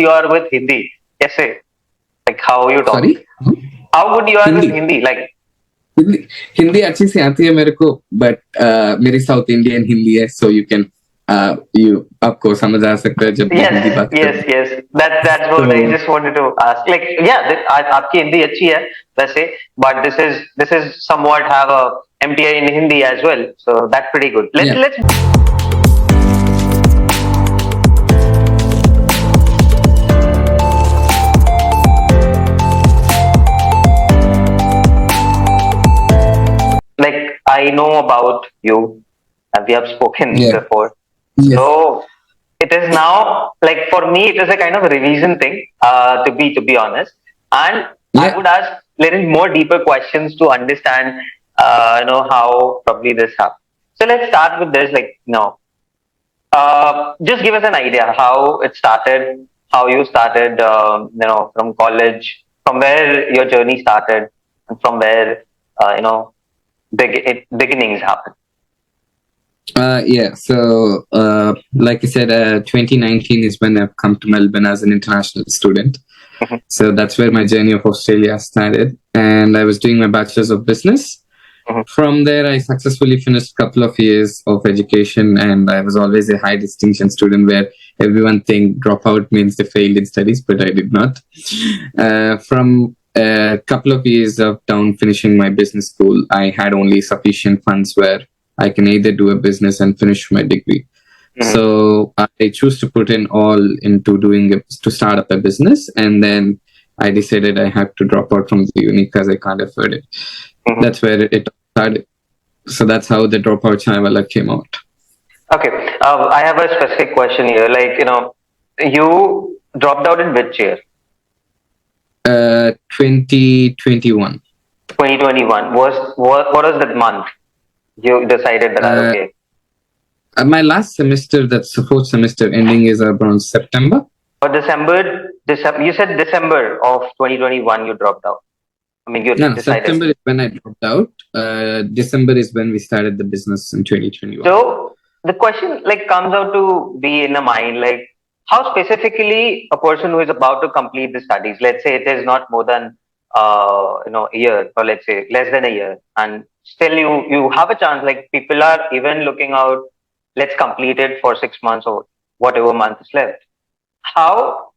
you are with Hindi? Kaise? Like how you talk? Sorry? How good you are with Hindi. Hindi? Like Hindi Hindi अच्छी से आती है मेरे को, बट मेरी साउथ इंडियन हिंदी है, सो यू कैन यू आपको समझ आ सकता है जब मैं हिंदी बात yes, करता yes. That's हूँ. what I तो just wanted to ask. Like, yeah, आपकी हिंदी अच्छी है वैसे, but this is somewhat have a MTI in Hindi as well, so that's pretty good. yeah. Let's like I know about you, and we have spoken Yeah. before. Yes. So it is now like for me, it is a kind of a revision thing. To be honest, and I Yeah. would ask little more deeper questions to understand, how probably this happened. So let's start with this. Like, just give us an idea how it started, how you started, from college, from where your journey started, and from where, beginnings happen. Yeah. So, like I said, 2019 is when I've come to Melbourne as an international student. Mhm. So that's where my journey of Australia started, and I was doing my bachelor's of business. Mhm. From there, I successfully finished a couple of years of education, and I was always a high distinction student where everyone think dropout means they failed in studies, but I did not. From a couple of years of down finishing my business school, I had only sufficient funds where I can either do a business and finish my degree. Mhm. So I choose to put in all into to start up a business, and then I decided I have to drop out from the uni because I can't afford it. Mhm. That's where it started. So that's how the Dropoutchailwala came out. Okay, I have a specific question here. Like, you dropped out in which year? 2021. 2021. What was that month you decided that okay? My last semester, that's the fourth semester ending, is around September. Or December. You said December of 2021 you dropped out. I mean, you No, decided. September is when I dropped out. December is when we started the business in 2021. So the question like comes out to be in a mind like how specifically a person who is about to complete the studies, let's say it is not more than a year, or let's say less than a year, and still you have a chance. Like people are even looking out. Let's complete it for 6 months or whatever month is left. How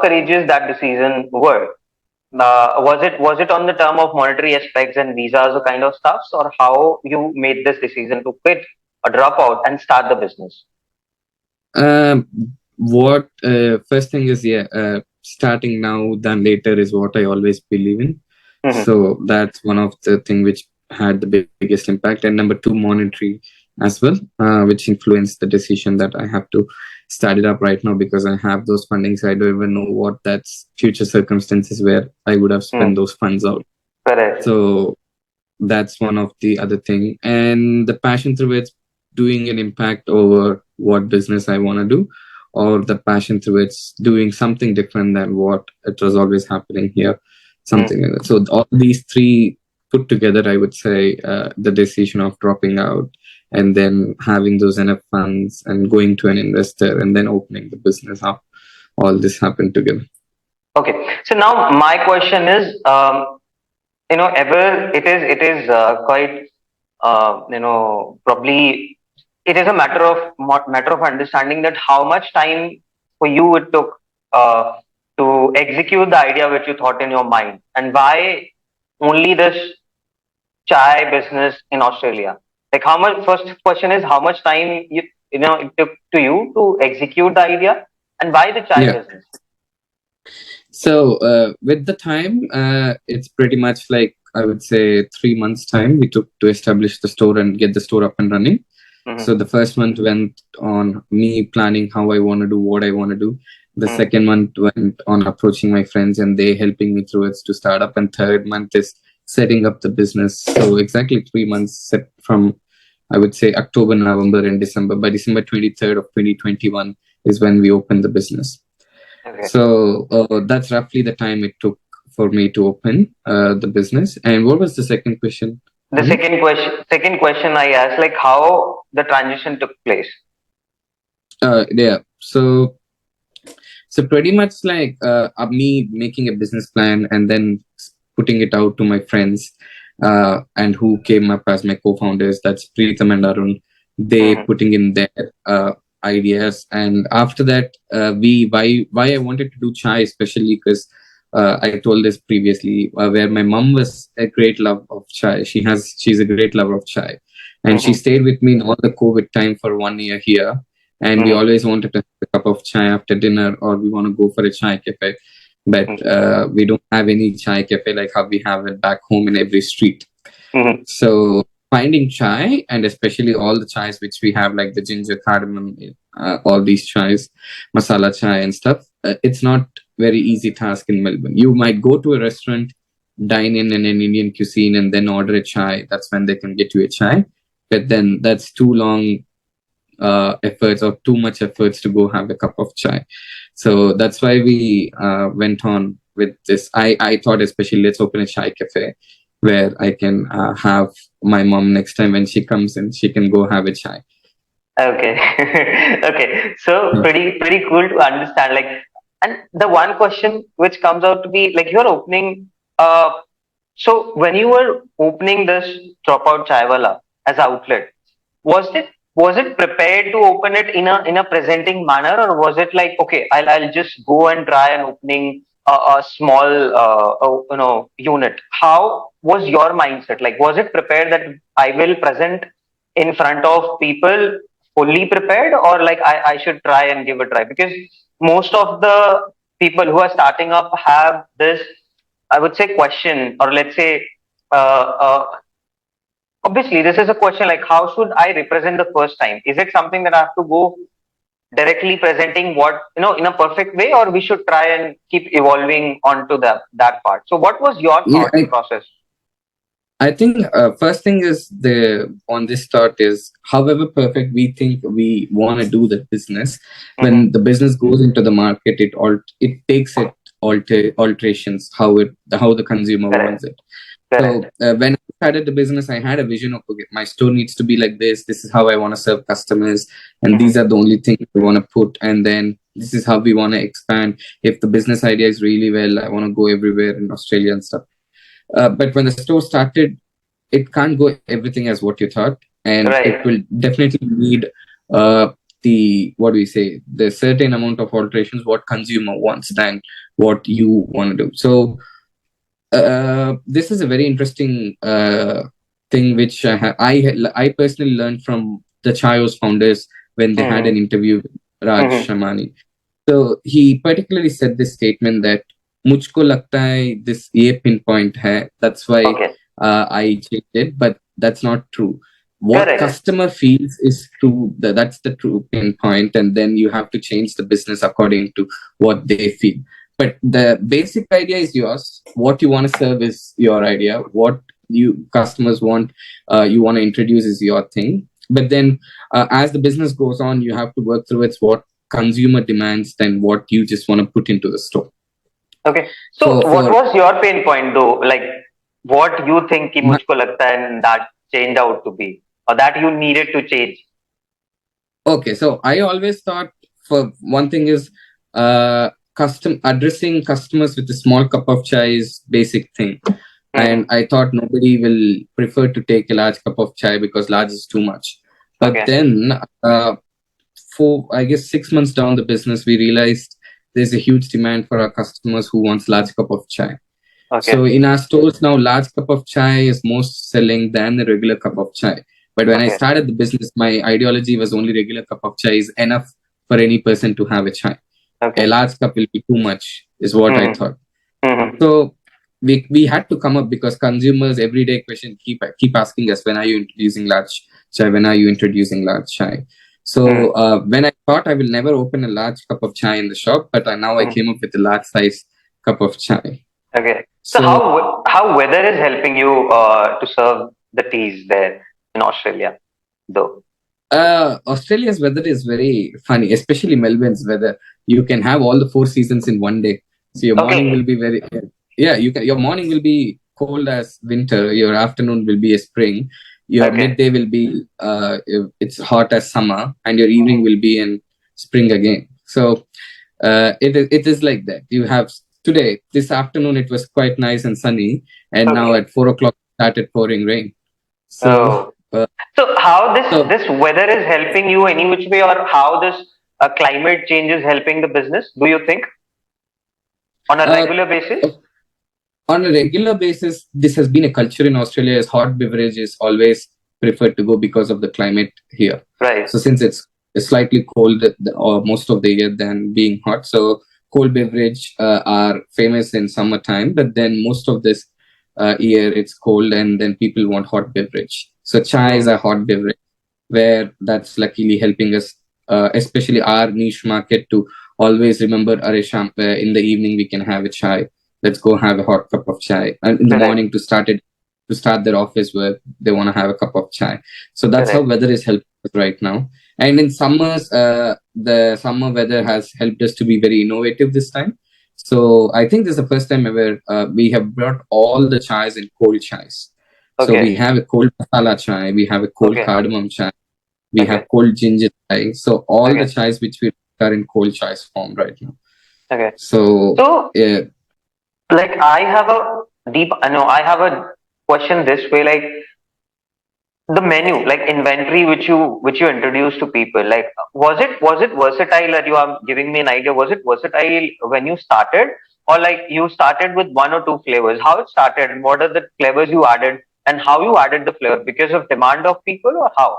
courageous that decision were? Was it on the term of monetary aspects and visas or kind of stuffs, or how you made this decision to quit or drop out and start the business? What first thing is, starting now than later is what I always believe in. Mhm. So that's one of the thing which had the biggest impact. And number two, monetary as well, which influenced the decision that I have to start it up right now because I have those fundings. I don't even know what that's future circumstances where I would have spent those funds out. Correct. So that's one of the other thing. And the passion through it's doing an impact over what business I want to do, or the passion through it's doing something different than what it was always happening here, something like that. So all these three put together, I would say, the decision of dropping out and then having those enough funds and going to an investor and then opening the business up, all this happened together. Okay. So now my question is, ever it is quite, probably it is a matter of understanding that how much time for you it took to execute the idea which you thought in your mind, and why only this chai business in Australia. Like how much? First question is how much time it took to you to execute the idea, and why the chai business? So with the time, it's pretty much like I would say 3 months time we took to establish the store and get the store up and running. So the first month went on me planning how I want to do what I want to do. The second month went on approaching my friends and they helping me through it to start up. And third month is setting up the business. So exactly 3 months set from, I would say, October, November, and December. By December 23rd of 2021 is when we opened the business. Okay. So that's roughly the time it took for me to open the business. And what was the second question? The second question I asked, like how the transition took place. Yeah. So So pretty much like me making a business plan and then putting it out to my friends, and who came up as my co-founders. That's Preetham and Arun. They putting in their ideas, and after that, why I wanted to do chai, especially because I told this previously, where my mom was a great love of chai. She's a great lover of chai, and she stayed with me in all the COVID time for 1 year here. And we always wanted to have a cup of chai after dinner, or we want to go for a chai cafe. But we don't have any chai cafe like how we have it back home in every street. So finding chai, and especially all the chais which we have, like the ginger, cardamom, all these chais, masala chai and stuff, it's not very easy task in Melbourne. You might go to a restaurant, dine in an Indian cuisine, and then order a chai. That's when they can get you a chai. But then that's too long efforts, or too much efforts to go have a cup of chai. So that's why we went on with this. I thought especially, let's open a chai cafe where I can have my mom next time when she comes in, she can go have a chai. Okay. Okay. So pretty cool to understand. Like, and the one question which comes out to be like, you're opening. So when you were opening this Dropout Chaiwala as outlet, was it prepared to open it in a presenting manner, or was it like, okay, I'll just go and try an opening a small unit? How was your mindset? Like, was it prepared that I will present in front of people fully prepared, or like I should try and give a try? Because most of the people who are starting up have this, I would say, question, or let's say, obviously, this is a question like, how should I represent the first time? Is it something that I have to go directly presenting what, in a perfect way, or we should try and keep evolving onto that part? So what was your thought process? I think first thing is on this thought is, however perfect we think we want to do the business, when the business goes into the market, it takes it alterations how the consumer wants it. So when I started the business, I had a vision of, okay, my store needs to be like this. This is how I want to serve customers, and these are the only things we want to put. And then this is how we want to expand. If the business idea is really well, I want to go everywhere in Australia and stuff. But when the store started, it can't go everything as what you thought, and it will definitely need the certain amount of alterations what consumer wants than what you want to do. So this is a very interesting thing which I personally learned from the Chayo's founders when they had an interview with Raj Shamani. So he particularly said this statement that मुझको लगता है this ये pinpoint है, that's why I changed it, but that's not true. What customer feels is true. That's the true pinpoint, and then you have to change the business according to what they feel. But the basic idea is yours. What you want to serve is your idea. What you customers want, you want to introduce is your thing. But then, as the business goes on, you have to work through it's what consumer demands than what you just want to put into the store. Okay. So what was your pain point though? Like, what you think ki mujhko lagta hai and that changed out to be, or that you needed to change? Okay, so I always thought, for one thing is addressing customers with a small cup of chai is basic thing. And I thought nobody will prefer to take a large cup of chai because large is too much. But then for, I guess, 6 months down the business, we realized there's a huge demand for our customers who wants large cup of chai. So in our stores now, large cup of chai is most selling than a regular cup of chai. But when I started the business, my ideology was only regular cup of chai is enough for any person to have a chai. A large cup will be too much, is what I thought. So we had to come up, because consumers everyday question keep asking us, when are you introducing large chai? When are you introducing large chai? So when I thought I will never open a large cup of chai in the shop, but now I came up with a large size cup of chai. Okay. So how weather is helping you to serve the teas there in Australia, though? Australia's weather is very funny, especially Melbourne's weather. You can have all the 4 seasons in one day. So your morning will be your morning will be cold as winter. Your afternoon will be a spring. Your midday will be it's hot as summer, and your evening will be in spring again. So it is like that. You have today, this afternoon, it was quite nice and sunny, and now at 4 o'clock it started pouring rain. So, so how so this weather is helping you any which way, or how this climate change is helping the business? Do you think on a uh, regular basis? on a regular basis, this has been a culture in Australia as hot beverage is always preferred to go because of the climate here. Right. So since it's slightly cold or most of the year than being hot, so cold beverage are famous in summertime, but then most of this year it's cold and then people want hot beverage. So chai is a hot beverage where that's luckily helping us, especially our niche market, to always remember, in the evening we can have a chai. Let's go have a hot cup of chai. And in the Correct. morning to start their office work, they want to have a cup of chai. So that's how Correct. weather is helping us right now. And in summers, the summer weather has helped us to be very innovative this time. So I think this is the first time ever we have brought all the chais in cold chais. So we Okay. have a cold masala chai, we have a cold Okay. cardamom chai, we Okay. have cold ginger chai. So all the Okay. chais which we are in cold chais form right now. Okay. So So, yeah, like, I have a question this way, like the menu, like inventory which you introduced to people, like was it versatile? That you are giving me an idea. Was it versatile when you started, or like you started with one or two flavors? How it started, and what are the flavors you added, and how you added the flavor because of demand of people, or how?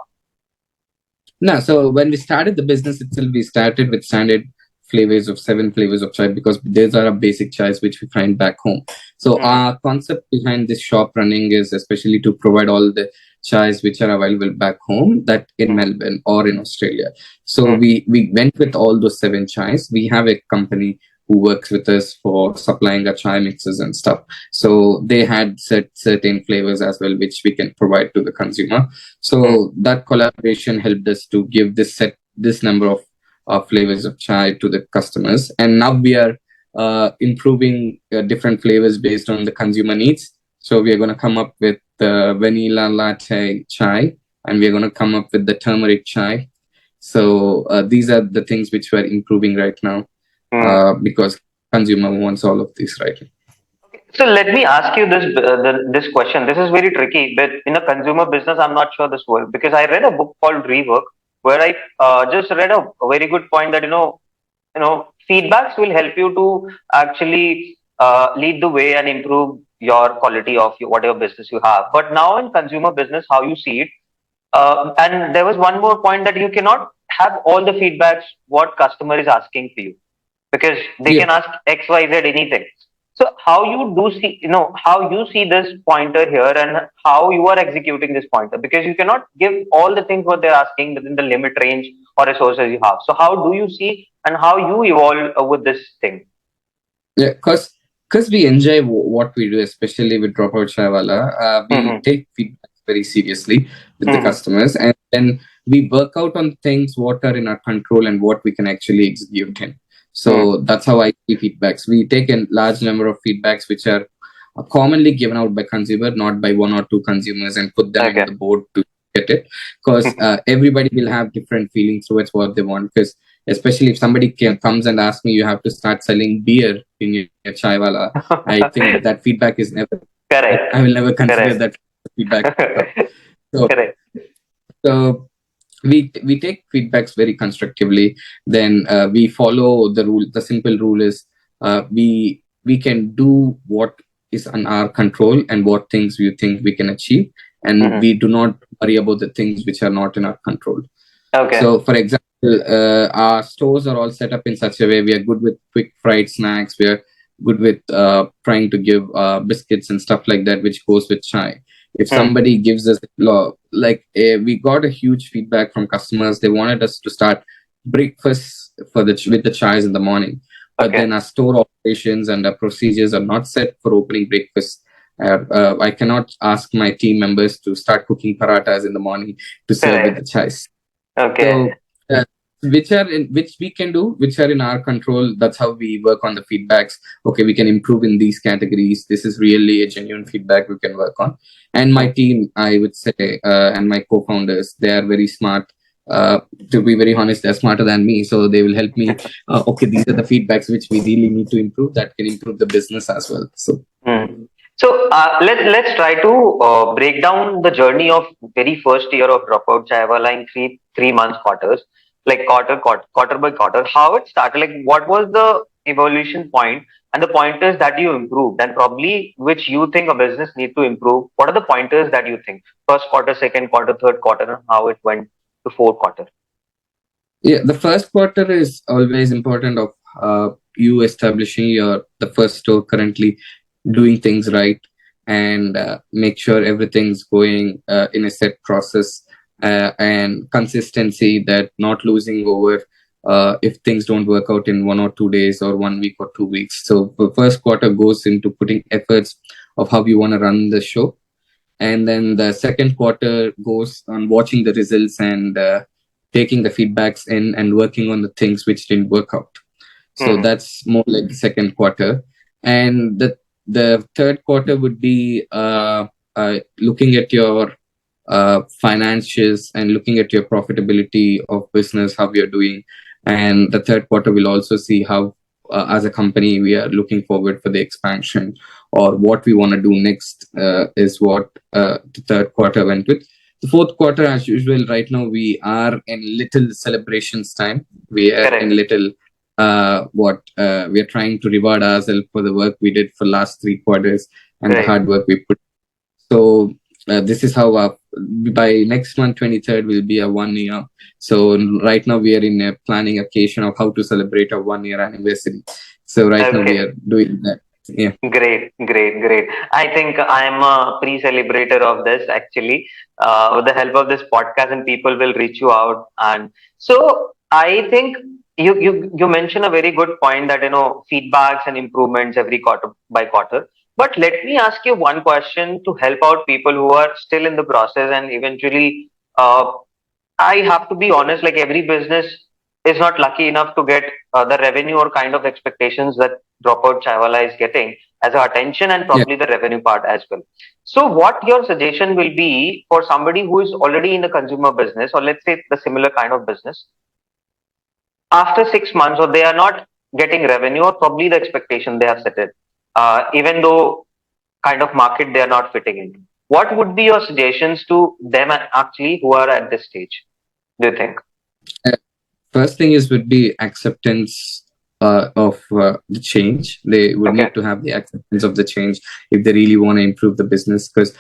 no. So when we started the business itself, we started with standard flavors of 7 flavors of chai because these are our basic chais which we find back home. So Mm-hmm. our concept behind this shop running is especially to provide all the chais which are available back home, that in Melbourne or in Australia. So we went with all those 7 chais. We have a company who works with us for supplying our chai mixes and stuff. So they had certain flavors as well, which we can provide to the consumer. So that collaboration helped us to give this number of flavors of chai to the customers. And now we are improving different flavors based on the consumer needs. So we are going to come up with the vanilla latte chai, and we are going to come up with the turmeric chai. So these are the things which we are improving right now because consumer wants all of these right now. So let me ask you this question. This is very tricky, but in a consumer business, I'm not sure this works because I read a book called Rework, where I just read a very good point that feedbacks will help you to actually lead the way and improve your quality of whatever business you have. But now in consumer business, how you see it, and there was one more point that you cannot have all the feedbacks what customer is asking for you, because they Yeah. can ask X, Y, Z, anything. So how you do see, how you see this pointer here, and how you are executing this pointer, because you cannot give all the things what they're asking within the limit range or resources you have. So how do you see and how you evolve with this thing? Yeah, because we enjoy what we do, especially with Dropoutchailwala. We Mm-hmm. take feedback very seriously with the Mm-hmm. customers, and then we work out on things what are in our control and what we can actually execute in. So that's how I see feedbacks. We take a large number of feedbacks which are commonly given out by consumer, not by one or two consumers, and put them in Okay. the board to get it. Because everybody will have different feelings towards what they want. Because especially if somebody comes and asks me, you have to start selling beer in your chai wala, I think that feedback is never. Correct. I will never consider Correct. that feedback. So, Correct. so we take feedbacks very constructively. Then we follow the rule. The simple rule is we can do what is on our control and what things we think we can achieve, and Mm-hmm. we do not worry about the things which are not in our control. Okay. So, for example, our stores are all set up in such a way we are good with quick fried snacks. We are good with trying to give biscuits and stuff like that, which goes with chai. If somebody gives us we got a huge feedback from customers. They wanted us to start breakfast with the chais in the morning, but then Okay. our store operations and our procedures are not set for opening breakfast. I cannot ask my team members to start cooking paratas in the morning to serve with the Correct. chais. Okay. So, which we can do, which are in our control. That's how we work on the feedbacks. Okay, we can improve in these categories. This is really a genuine feedback we can work on. And my team, I would say, and my co-founders, they are very smart. to be very honest, they're smarter than me, so they will help me. Okay, these are the feedbacks which we really need to improve. That can improve the business as well. So Hmm. So let's try to break down the journey of very first year of Dropout Chaiwala in three months quarters, like quarter by quarter. How it started, like what was the evolution point and the pointers that you improved, and probably which you think a business need to improve. What are the pointers that you think? First quarter, second quarter, third quarter, and how it went to fourth quarter. yeah, the first quarter is always important of you establishing your the first store currently, doing things right, and make sure everything's going in a set process, and consistency, that not losing over if things don't work out in 1 or 2 days or 1 week or 2 weeks. So the first quarter goes into putting efforts of how you want to run the show, and then the second quarter goes on watching the results and taking the feedbacks in and working on the things which didn't work out. So Hmm. that's more like the second quarter. And the third quarter would be looking at your financials and looking at your profitability of business, how you're doing. And the third quarter will also see how, as a company, we are looking forward for the expansion, or what we want to do next, is what the third quarter went with. The fourth quarter, as usual, right now we are in little celebrations time. We are in Correct. little we are trying to reward ourselves for the work we did for last 3 quarters and the Right. hard work we put. So this is how by next month, 23rd, will be a 1 year. So right now we are in a planning occasion of how to celebrate our 1 year anniversary. So right now we Okay. are doing that. Yeah. Great, great, great. I think I'm a pre-celebrator of this actually. With the help of this podcast, and people will reach you out. And so I think you mentioned a very good point that feedbacks and improvements every quarter by quarter. But let me ask you one question to help out people who are still in the process, and eventually, I have to be honest, like every business is not lucky enough to get the revenue or kind of expectations that Dropout Chaiwala is getting as a attention, and Yeah. probably the revenue part as well. So what your suggestion will be for somebody who is already in the consumer business, or let's say the similar kind of business, after 6 months, or they are not getting revenue, or probably the expectation they have set it, even though kind of market they are not fitting into. What would be your suggestions to them actually who are at this stage, do you think? Uh, First thing is would be acceptance of the change. They would Okay. need to have the acceptance of the change if they really want to improve the business. Because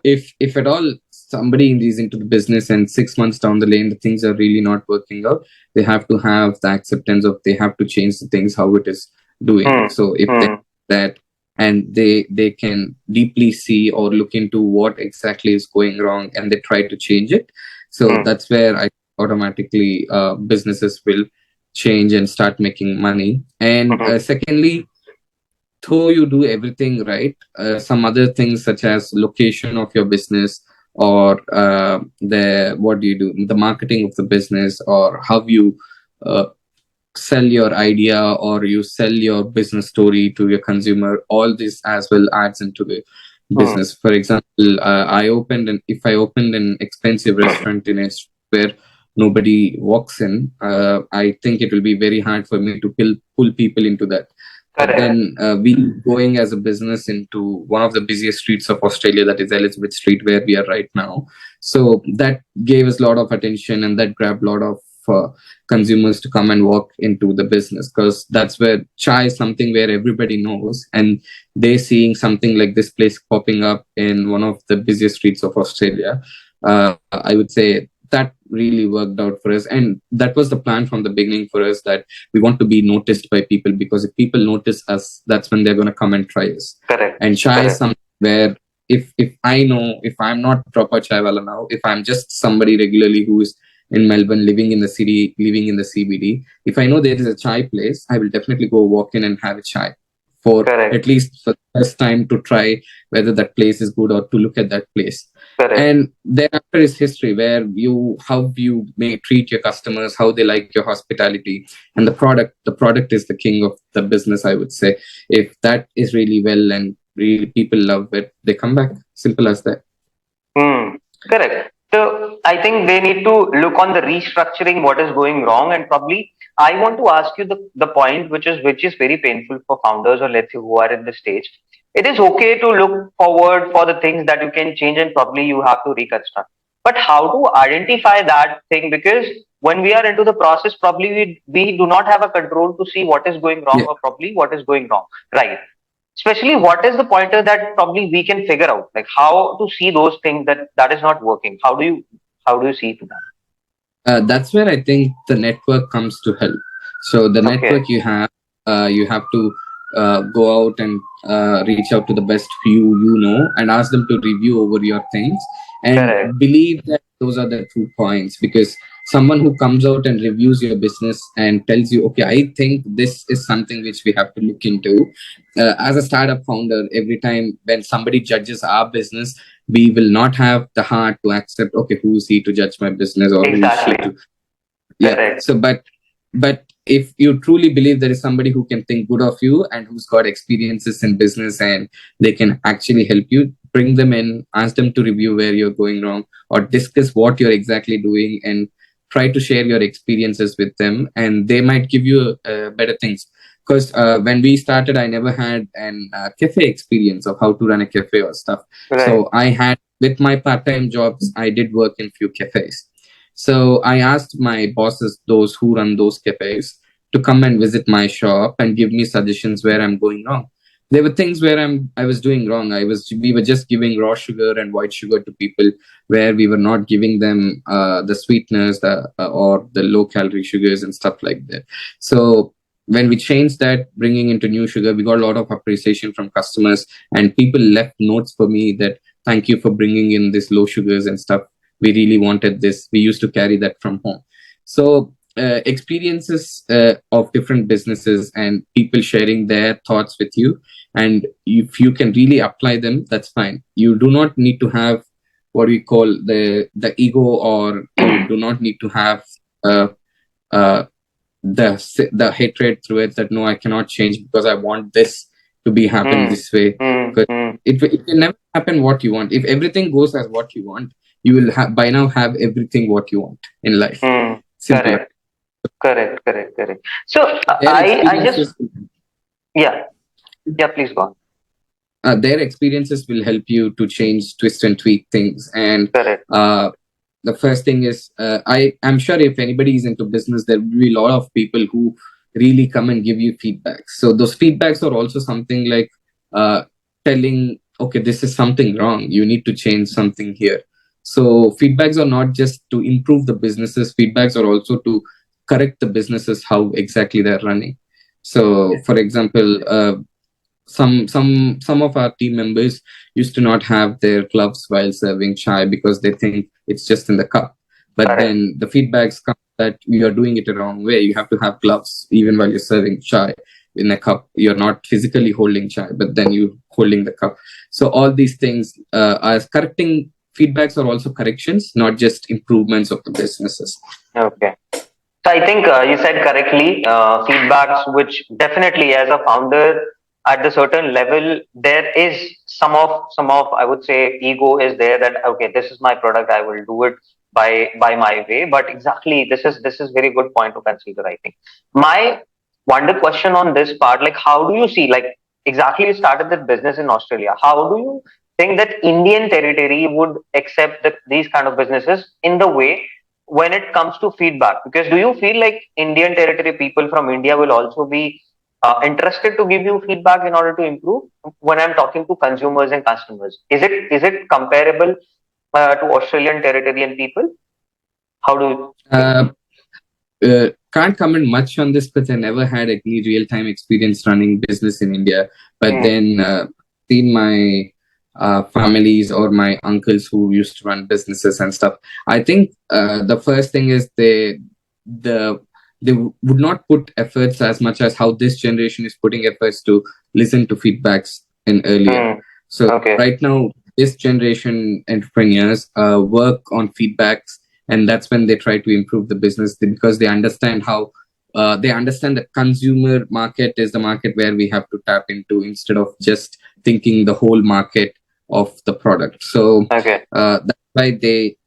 if at all somebody is into the business and 6 months down the lane the things are really not working out, they have to have the acceptance of they have to change the things how it is doing. Hmm. So if they Hmm. that, and they can deeply see or look into what exactly is going wrong, and they try to change it. So Hmm. that's where I automatically businesses will change and start making money. And Hmm. secondly, though you do everything right, some other things such as location of your business, or the what do you do, the marketing of the business, or how you uh, sell your idea, or you sell your business story to your consumer, all this as well adds into the Hmm. business. For example, if I opened an expensive restaurant in a where nobody walks in, I think it will be very hard for me to pull people into that. But Correct. then we going as a business into one of the busiest streets of Australia, that is Elizabeth Street, where we are right now. So that gave us a lot of attention, and that grabbed a lot of consumers to come and walk into the business, because that's where chai is something where everybody knows, and they seeing something like this place popping up in one of the busiest streets of Australia. I would say that really worked out for us, and that was the plan from the beginning for us, that we want to be noticed by people, because if people notice us, that's when they're going to come and try us. Correct. And chai is Correct. something where if I know, if I'm not proper chaiwala now, if I'm just somebody regularly who is in Melbourne, living in the city, living in the CBD, if I know there is a chai place, I will definitely go walk in and have a chai for Correct. at least for the first time, to try whether that place is good, or to look at that place. Correct. And thereafter is history, where how you may treat your customers, how they like your hospitality, and the product is the king of the business, I would say. If that is really well and really people love it, they come back. Simple as that. Hmm. Correct. So I think they need to look on the restructuring what is going wrong, and probably I want to ask you the point which is very painful for founders, or let's say who are in the stage. It is okay to look forward for the things that you can change and probably you have to reconstruct. But how to identify that thing? Because when we are into the process, probably we do not have a control to see what is going wrong Yeah. or probably what is going wrong. Right. Especially what is the pointer that probably we can figure out? Like how to see those things that is not working. How do you see to that? That's where I think the network comes to help. So the Okay. network you have to go out and reach out to the best few you know and ask them to review over your things and Correct. believe that those are the true points, because someone who comes out and reviews your business and tells you, okay, I think this is something which we have to look into. As a startup founder, every time when somebody judges our business, we will not have the heart to accept, okay, who is he to judge my business, or who is she Exactly. to. Yeah. Correct. So but if you truly believe there is somebody who can think good of you and who's got experiences in business and they can actually help you, bring them in, ask them to review where you're going wrong or discuss what you're exactly doing, and try to share your experiences with them, and they might give you better things. Because when we started, I never had an cafe experience of how to run a cafe or stuff. Right. So I had, with my part-time jobs, I did work in few cafes. So I asked my bosses, those who run those cafes, to come and visit my shop and give me suggestions where I'm going wrong. There were things where I was doing wrong. We were just giving raw sugar and white sugar to people, where we were not giving them the sweeteners, or the low calorie sugars and stuff like that. So when we changed that, bringing into new sugar, we got a lot of appreciation from customers, and people left notes for me that thank you for bringing in this low sugars and stuff. We really wanted this. We used to carry that from home. So experiences of different businesses and people sharing their thoughts with you, and if you can really apply them, that's fine. You do not need to have what we call the ego, or you do not need to have uh, uh, the hatred through it, that no, I cannot change because I want this to be happen Hmm. this way. Hmm. Because Hmm. it will never happen what you want. If everything goes as what you want, you will by now have everything what you want in life. Hmm. Simple. Correct. Correct. Correct. Correct. So Their I just experiences yeah, yeah. Please go on. their experiences will help you to change, twist and tweak things. And Correct. uh, the first thing is, I'm sure if anybody is into business, there will be a lot of people who really come and give you feedback. So those feedbacks are also something like uh, telling, okay, this is something wrong, you need to change something here. So feedbacks are not just to improve the businesses, feedbacks are also to correct the businesses how exactly they're running. So for example, some of our team members used to not have their gloves while serving chai because they think it's just in the cup. But Correct. then the feedbacks come that you are doing it the wrong way. You have to have gloves even while you're serving chai in a cup. You're not physically holding chai, but then you holding the cup. So all these things are correcting. Feedbacks are also corrections, not just improvements of the businesses. Okay. So I think you said correctly, feedbacks, which definitely as a founder at the certain level, there is some of I would say ego is there that okay, this is my product, I will do it by my way. But exactly, this is very good point to consider. I think my wonder question on this part, like how do you see, like exactly you started the business in Australia. How do you think that Indian territory would accept these kind of businesses in the way when it comes to feedback? Because do you feel like Indian territory people from India will also be interested to give you feedback in order to improve? When I'm talking to consumers and customers, is it comparable to Australian territory and people? How do you think? Uh, can't comment much on this because I never had any real time experience running business in India. But Hmm. then seen my families or my uncles who used to run businesses and stuff. I think the first thing is the they would not put efforts as much as how this generation is putting efforts to listen to feedbacks in earlier. Hmm. So Okay. right now, this generation entrepreneurs work on feedbacks, and that's when they try to improve the business, because they understand how they understand that consumer market is the market where we have to tap into, instead of just thinking the whole market of the product. So Okay. that's why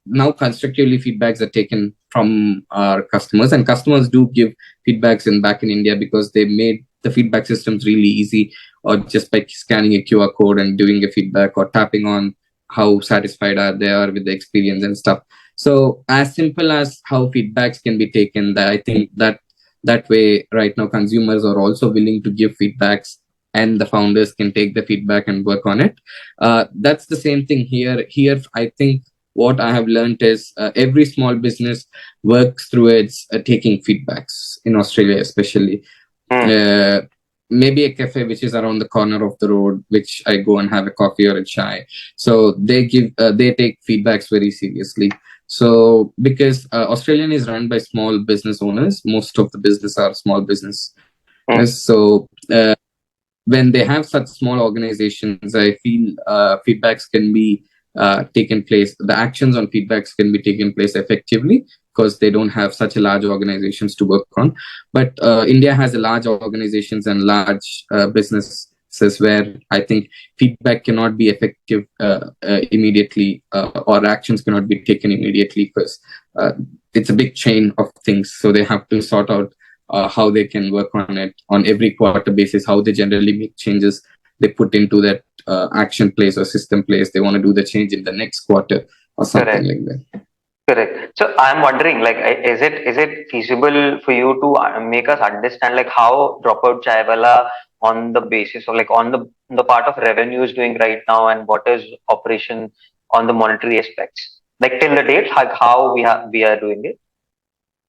now constructively feedbacks are taken from our customers, and customers do give feedbacks back in India because they made the feedback systems really easy, or just by scanning a QR code and doing a feedback or tapping on how satisfied they are with the experience and stuff. So as simple as how feedbacks can be taken, that I think that way right now consumers are also willing to give feedbacks, and the founders can take the feedback and work on it. That's the same thing here. Here, I think what I have learned is every small business works through its taking feedbacks in Australia, especially. Maybe a cafe which is around the corner of the road, which I go and have a coffee or a chai. So they take feedbacks very seriously. So because Australian is run by small business owners, most of the business are small business. So when they have such small organizations, I feel feedbacks can be taken place. The actions on feedbacks can be taken place effectively because they don't have such a large organizations to work on. But India has a large organizations and large businesses where I think feedback cannot be effective immediately, or actions cannot be taken immediately because it's a big chain of things. So they have to sort out how they can work on it on every quarter basis, how they generally make changes they put into that action place or system place. They want to do the change in the next quarter or something like that. Correct. So I'm wondering, like, is it feasible for you to make us understand, like, how Dropout Chaiwala on the basis of, like, on the part of revenue is doing right now, and what is operation on the monetary aspects, like till the date, like how we are doing it?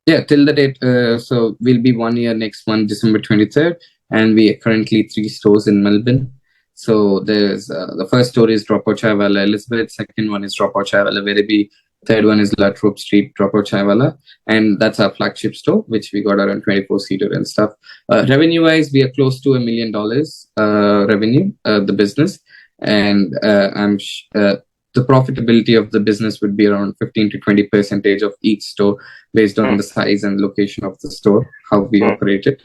Yeah, till the date. So we'll be 1 year next month, December 23rd, and we are currently 3 stores in Melbourne. So there's the first store is Dropoutchailwala Elizabeth, second one is Dropoutchailwala Werribee, third one is La Trobe Street Dropoutchailwala, and that's our flagship store, which we got around 24-seater and stuff. Revenue wise, we are close to $1 million revenue, the business, and the profitability of the business would be around 15 to 20% of each store based on the size and location of the store, how we operate it.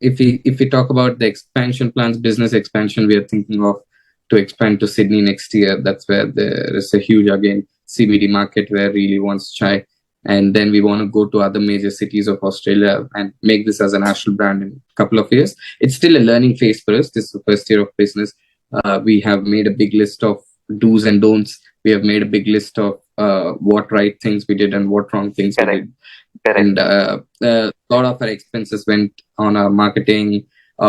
If we talk about the expansion plans, business expansion, we are thinking of to expand to Sydney next year. That's where there is a huge, again, CBD market where really wants chai. And then we want to go to other major cities of Australia and make this as a national brand in a couple of years. It's still a learning phase for us. This is the first year of business. We have made a big list of do's and don'ts. We have made a big list of what right things we did and what wrong things we did. And a lot of our expenses went on our marketing,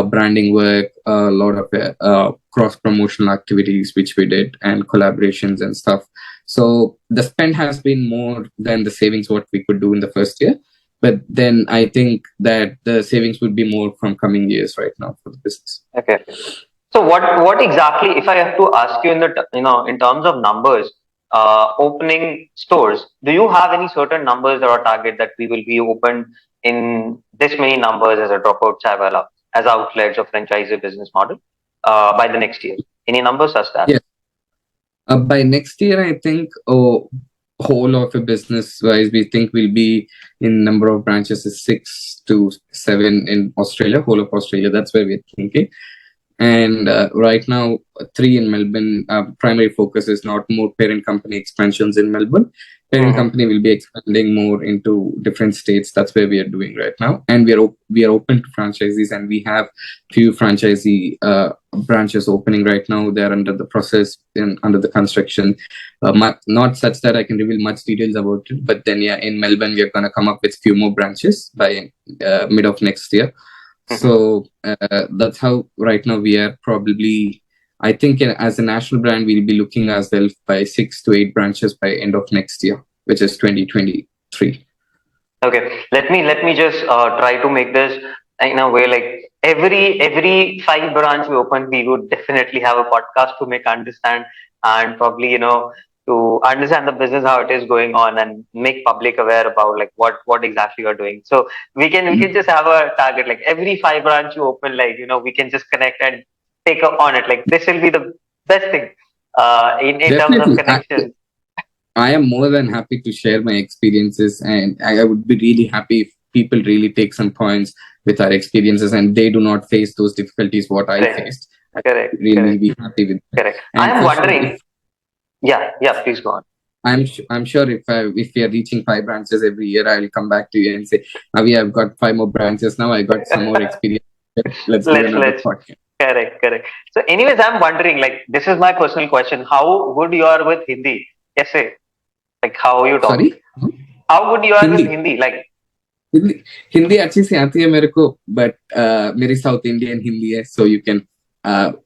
branding work, a lot of cross-promotional activities which we did, and collaborations and stuff. So the spend has been more than the savings what we could do in the first year. But then I think that the savings would be more from coming years right now for the business. Okay. So what exactly, if I have to ask you in terms of numbers, opening stores, do you have any certain numbers or target that we will be open in this many numbers as a Dropout Chaiwala, as outlets or franchisee business model by the next year? Any numbers as that? Yeah. By next year, I think whole of a business wise, we think we'll be in number of branches is 6 to 7 in Australia, whole of Australia. That's where we're thinking. And right now, 3 in Melbourne. Primary focus is not more parent company expansions in Melbourne. Parent company will be expanding more into different states. That's where we are doing right now. And we are open to franchisees, and we have few franchisee branches opening right now. They're under the process and under the construction. Not such that I can reveal much details about it. But then, yeah, in Melbourne, we are going to come up with few more branches by mid of next year. So that's how right now we are probably, I think as a national brand, we'll be looking as well by 6 to 8 branches by end of next year, which is 2023. Okay, let me just try to make this in a way, like every 5 branch we open, we would definitely have a podcast to make understand, and probably to understand the business, how it is going on, and make public aware about like what exactly you're doing. So we can just have a target, like every 5 branch you open, like we can just connect and take up on it. Like this will be the best thing in terms of connections. I am more than happy to share my experiences, and I would be really happy if people really take some points with our experiences and they do not face those difficulties what I faced. Correct. Really be happy with that. Correct. I am wondering. Yeah, please go on. I'm sure if we are reaching 5 branches every year, I'll come back to you and say, Avi, I've got 5 more branches now. I got some more experience. Let's do another Let's podcast. correct. So, anyways, I'm wondering, like, this is my personal question: how good you are with Hindi? Kaise? Like, how you talk? Sorry, How good you are with Hindi. Hindi? Like, Hindi Hindi अच्छी से आती है मेरे को, but मेरी south Indian Hindi है, so you can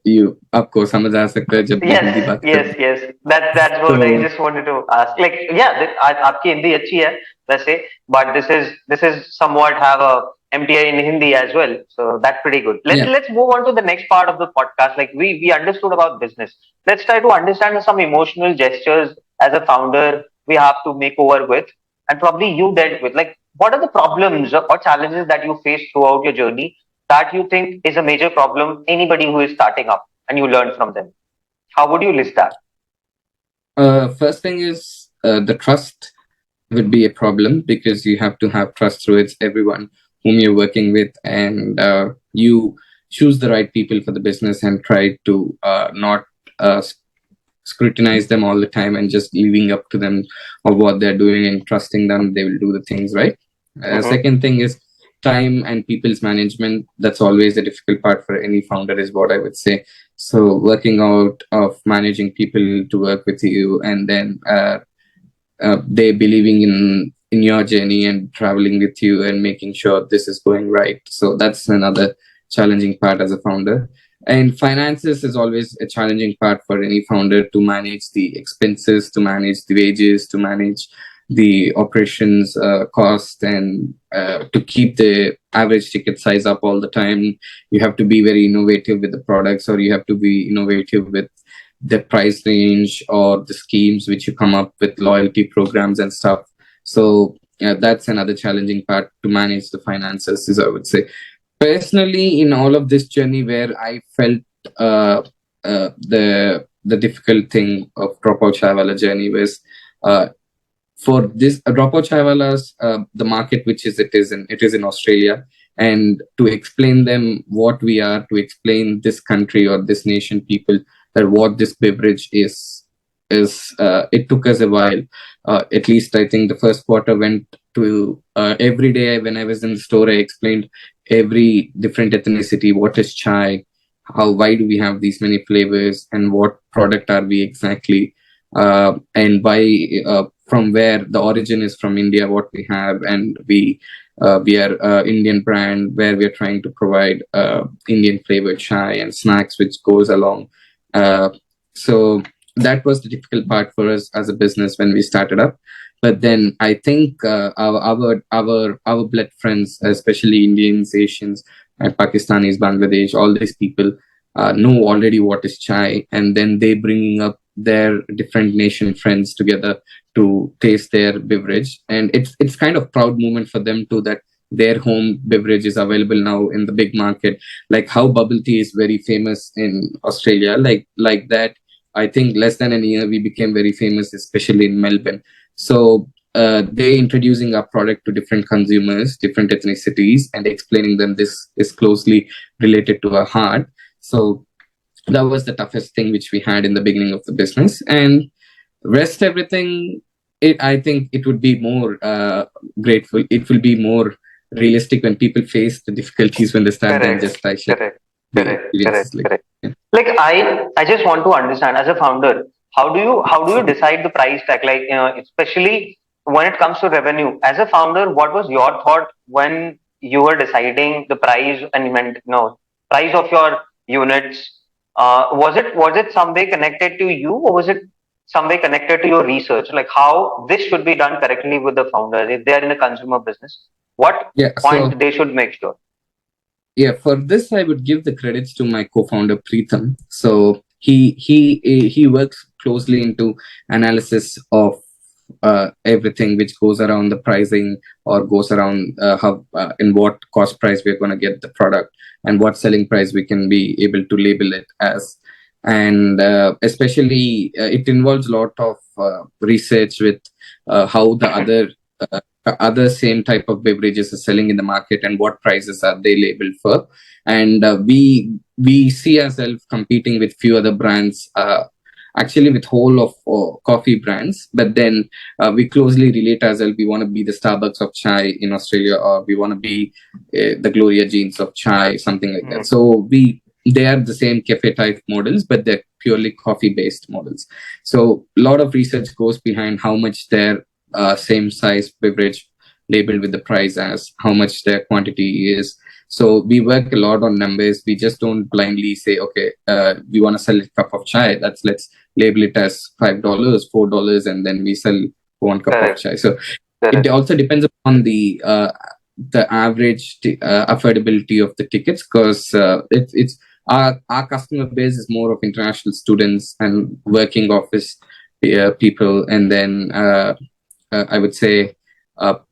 you आपको समझ आ सकता है जब मैं हिंदी बात करता yes. That's हूँ. what I So just wanted to ask. Like, yeah, आपकी हिंदी अच्छी है वैसे, but this is somewhat have a MTI in Hindi as well. So that's pretty good. yeah, Let's move on to the next part of the podcast. Like we understood about business. Let's try to understand some emotional gestures as a founder we have to make over with, and probably you dealt with. Like, what are the problems or challenges that you face throughout your journey that you think is a major problem anybody who is starting up and you learn from them? How would you list that? first thing is the trust would be a problem, because you have to have trust towards everyone whom you're working with, and you choose the right people for the business and try to not scrutinize them all the time, and just leaving up to them of what they're doing and trusting them they will do the things right. Mm-hmm. Second thing is time and people's management. That's always a difficult part for any founder, is what I would say. So working out of managing people to work with you, and then they believing in your journey and traveling with you and making sure this is going right. So that's another challenging part as a founder. And finances is always a challenging part for any founder, to manage the expenses, to manage the wages, to manage the operations cost, and to keep the average ticket size up all the time. You have to be very innovative with the products, or you have to be innovative with the price range or the schemes which you come up with, loyalty programs and stuff. So that's another challenging part to manage the finances, is I would say. Personally, in all of this journey, where I felt the difficult thing of Dropoutchailwala journey was for this Dropoutchailwala's the market which is it is in Australia, and to explain them what we are, to explain this country or this nation people that what this beverage is it took us a while. At least I think the first quarter went to every day when I was in the store, I explained every different ethnicity what is chai, why do we have these many flavors, and what product are we exactly, and why from where the origin is from India, what we have, and we are Indian brand where we are trying to provide Indian flavored chai and snacks which goes along. So that was the difficult part for us as a business when we started up. But then I think our blood friends, especially Indians, Asians, and Pakistanis, Bangladesh, all these people know already what is chai, and then they bringing up their different nation friends together to taste their beverage, and it's kind of proud moment for them too, that their home beverage is available now in the big market. Like how bubble tea is very famous in Australia, like that. I think less than a year we became very famous, especially in Melbourne. So they introducing our product to different consumers, different ethnicities, and explaining them this is closely related to our heart. So that was the toughest thing which we had in the beginning of the business. And rest everything, I think it would be more grateful. It will be more realistic when people face the difficulties when they start, than just I share Correct. the experiences. Yeah. Like I just want to understand as a founder, how do you decide the price tag? Like, especially when it comes to revenue. As a founder, what was your thought when you were deciding the price and price of your units? Was it some way connected to you, or was it some way connected to your research? Like how this should be done correctly with the founder if they are in a consumer business? What Yeah. point So they should make sure? yeah, for this I would give the credits to my co-founder Preetham. So he works closely into analysis of everything which goes around the pricing, or goes around how in what cost price we're going to get the product, and what selling price we can be able to label it as. And especially it involves a lot of research with how the other same type of beverages are selling in the market, and what prices are they labeled for. And we see ourselves competing with few other brands actually with whole of coffee brands, but then we closely relate as well. We want to be the Starbucks of chai in Australia, or we want to be the Gloria Jeans of chai, something like that. So they are the same cafe type models, but they're purely coffee based models. So a lot of research goes behind how much their same size beverage labeled with the price as, how much their quantity is. So we work a lot on numbers. We just don't blindly say, okay, we want to sell a cup of chai. Let's label it as $5, $4, and then we sell one cup of chai. So it also depends upon the average affordability of the tickets, because it's our customer base is more of international students and working office people, and then I would say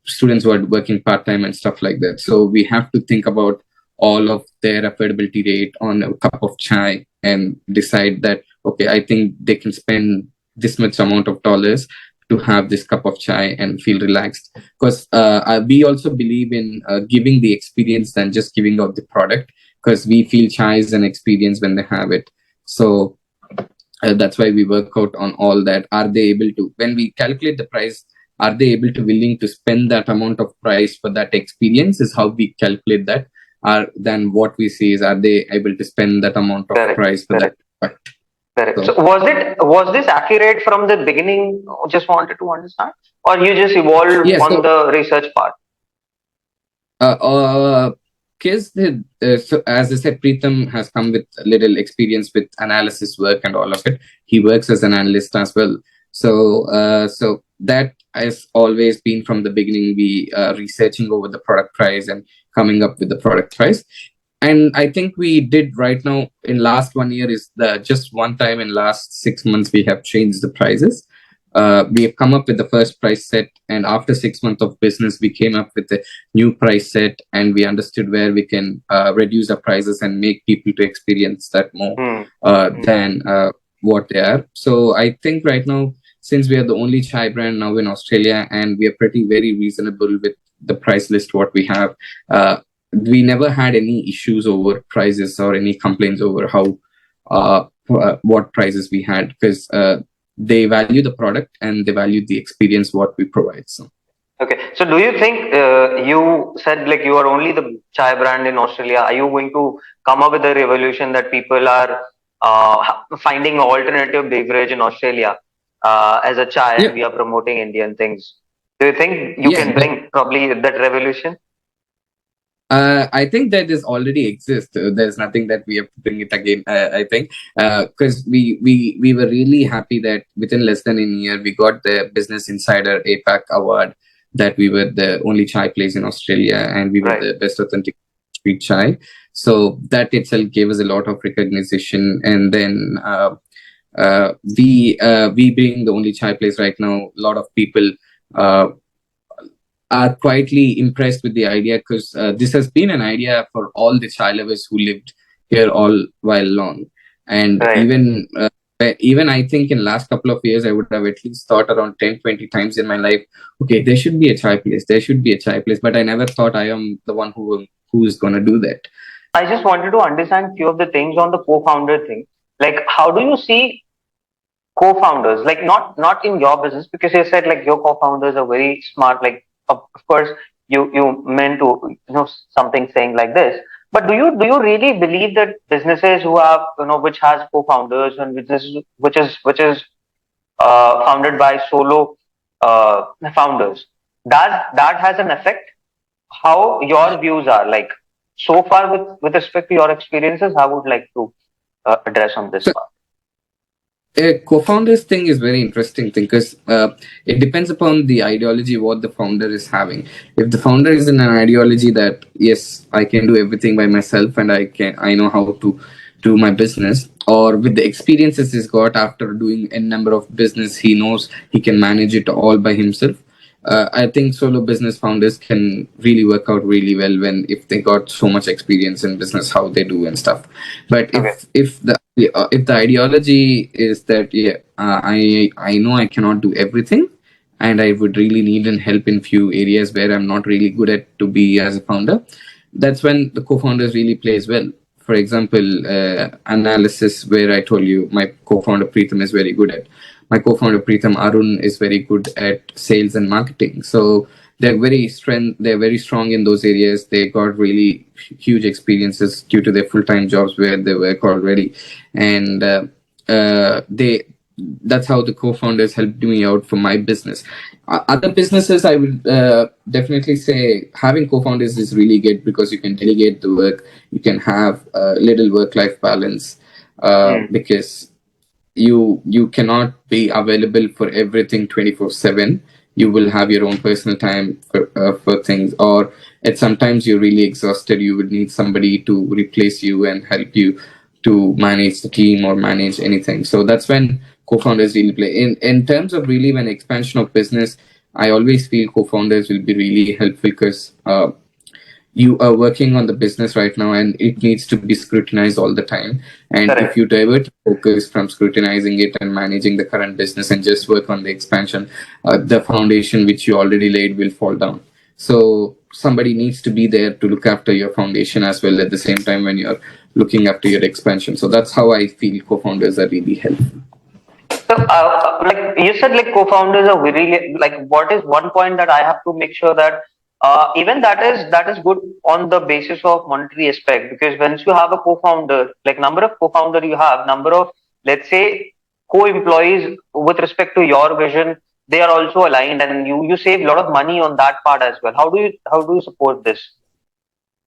students who are working part-time and stuff like that. So we have to think about all of their affordability rate on a cup of chai and decide that, okay, I think they can spend this much amount of dollars to have this cup of chai and feel relaxed. Because we also believe in giving the experience than just giving out the product, because we feel chai is an experience when they have it. So that's why we work out on all that. Are they able to, when we calculate the price, are they able to willing to spend that amount of price for that experience, is how we calculate that. Then what we see is, are they able to spend that amount of price for that product? Correct. So was this accurate from the beginning? Just wanted to understand, or you just evolved on the research part? So as I said, Preetham has come with a little experience with analysis work and all of it. He works as an analyst as well. So that has always been from the beginning. We researching over the product price and coming up with the product price. And I think we did right now in last 1 year is just one time in last 6 months we have changed the prices. We have come up with the first price set, and after 6 months of business, we came up with a new price set, and we understood where we can reduce our prices and make people to experience that more than what they are. So I think right now, since we are the only chai brand now in Australia, and we are pretty very reasonable with the price list what we have, we never had any issues over prices or any complaints over how what prices we had, because they value the product and they value the experience what we provide. So okay, so do you think you said like you are only the chai brand in Australia? Are you going to come up with a revolution that people are finding alternative beverage in Australia as a chai, and we are promoting Indian things? Do you think you can bring probably that revolution? I think that this already exists. There's nothing that we have to bring it again. I think because we were really happy that within less than a year we got the Business Insider APAC award, that we were the only chai place in Australia and we were the best authentic street chai. So that itself gave us a lot of recognition. And then we being the only chai place right now, a lot of people are quietly impressed with the idea, because this has been an idea for all the chai lovers who lived here all while long. And even I think in last couple of years, I would have at least thought around 10-20 times in my life, okay, there should be a chai place, but I never thought I am the one who is going to do that. I just wanted to understand few of the things on the co-founder thing. Like, how do you see co-founders? Like, not in your business, because you said like your co-founders are very smart. Like, of course, you meant to something saying like this. But do you really believe that businesses who have which has co-founders and businesses which is founded by solo founders, that has an effect? How your views are like so far with respect to your experiences? I would like to address on this part. A co-founders thing is very interesting thing, because it depends upon the ideology what the founder is having. If the founder is in an ideology that yes, I can do everything by myself and I know how to do my business, or with the experiences he's got after doing a number of business, he knows he can manage it all by himself. I think solo business founders can really work out really well if they got so much experience in business, how they do and stuff. But if the ideology is that I know I cannot do everything, and I would really need help in few areas where I'm not really good at to be as a founder, that's when the co-founders really plays well. for example, analysis where I told you my co-founder Preetham is very good at. My co-founder Preetham Arun is very good at sales and marketing. So they're very strong in those areas. They got really huge experiences due to their full-time jobs where they work already, and they that's how the co-founders helped me out for my business. Other businesses, I would definitely say having co-founders is really good because you can delegate the work, you can have a little work-life balance, because you cannot be available for everything 24/7. You will have your own personal time for things, or at sometimes you're really exhausted, you would need somebody to replace you and help you to manage the team or manage anything. So that's when co-founders really play. In terms of really when expansion of business, I always feel co-founders will be really helpful because you are working on the business right now and it needs to be scrutinized all the time. And if you divert focus from scrutinizing it and managing the current business and just work on the expansion, the foundation which you already laid will fall down. So somebody needs to be there to look after your foundation as well at the same time when you're looking after your expansion. So that's how I feel co-founders are really helpful. So, like you said, like co-founders are really like. What is one point that I have to make sure that even that is good on the basis of monetary aspect, because once you have a co-founder, like number of co-founder you have, number of, let's say, co-employees with respect to your vision, they are also aligned, and you save a lot of money on that part as well. How do you support this?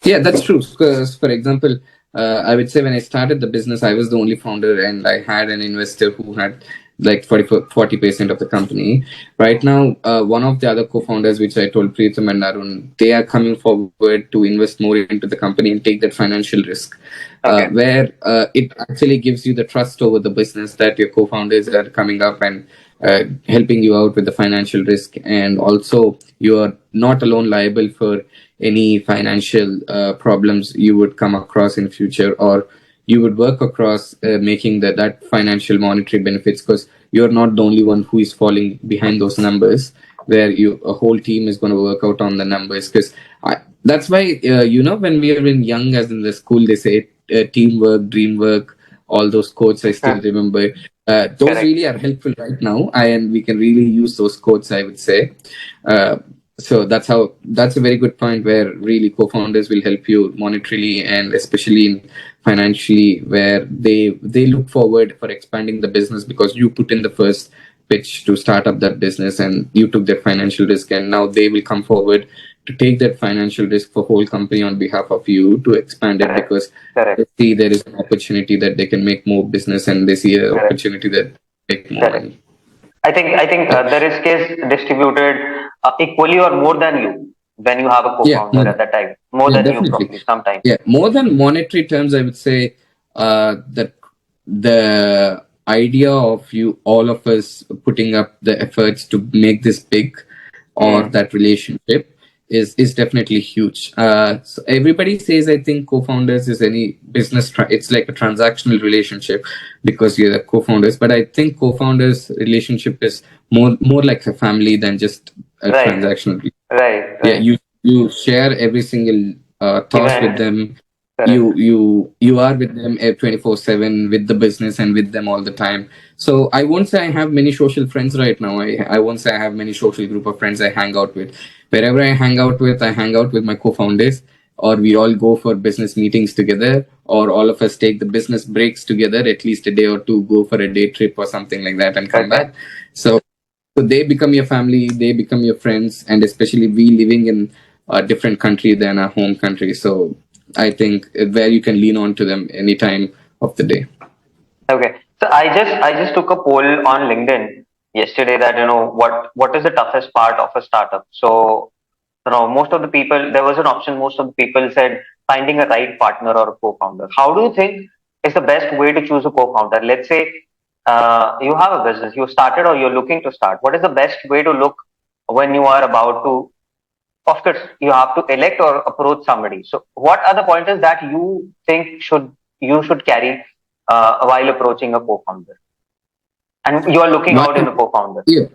Yeah, that's true. Because, for example, I would say when I started the business, I was the only founder and I had an investor who had like 40% of the company. Right now, one of the other co-founders, which I told Preetham and Arun, they are coming forward to invest more into the company and take that financial risk, where it actually gives you the trust over the business that your co-founders are coming up and helping you out with the financial risk. And also, you are not alone liable for any financial problems you would come across in future, or you would work across making that financial monetary benefits, because you're not the only one who is falling behind those numbers, where a whole team is going to work out on the numbers. Because that's why when we are in young, as in the school, they say teamwork, dream work, all those quotes I still remember. Those really are helpful right now, and we can really use those quotes, I would say. So that's a very good point, where really co-founders will help you monetarily and especially in financially, where they look forward for expanding the business because you put in the first pitch to start up that business and you took that financial risk, and now they will come forward to take that financial risk for whole company on behalf of you to expand it, because they see there is an opportunity that they can make more business, and they see an opportunity that make more money. I think the risk is distributed equally or more than you when you have a co-founder at that time. More than definitely. you probably sometimes. Yeah, more than monetary terms, I would say that the idea of all of us putting up the efforts to make this big, or that relationship is definitely huge. So everybody says, I think co-founders is any business. It's like a transactional relationship because you're the co-founders. But I think co-founders relationship is more like a family than just a transactional. Right. Yeah, you share every single thoughts with them. You are with them 24/7 with the business and with them all the time. So I won't say I have many social friends right now. I won't say I have many social group of friends I hang out with. Wherever I hang out with my co-founders, or we all go for business meetings together, or all of us take the business breaks together, at least a day or two, go for a day trip or something like that and come back. So they become your family, they become your friends, and especially we living in a different country than our home country. So I think where you can lean on to them any time of the day. Okay. So I just took a poll on LinkedIn yesterday that what is the toughest part of a startup. So most of the people, there was an option. Most of the people said finding a right partner or a co-founder. How do you think is the best way to choose a co-founder? Let's say you have a business, you started or you're looking to start. What is the best way to look when you are about to? Of course, you have to elect or approach somebody. So, what are the pointers that you think you should carry while approaching a co-founder? And you are looking out in a co-founder. Yeah.